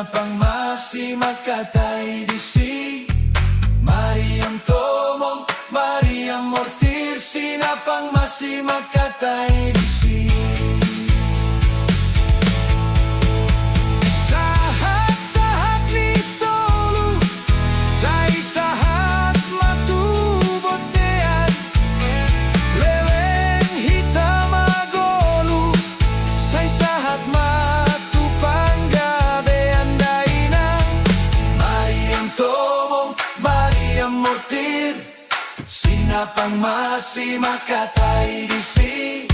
sinapang masih makatay disi Mariam tomong, Mariam mortir sinapang masih makatay disi Sahat-sahat ni solu say sahat matubotean leleng hitam agolu say sahat matupanggabean dainang Mariam tomong, Mariam mortir sinapang masih makatay disi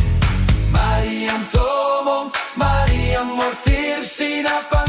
Mariam tomong, Mariam mortir sinapang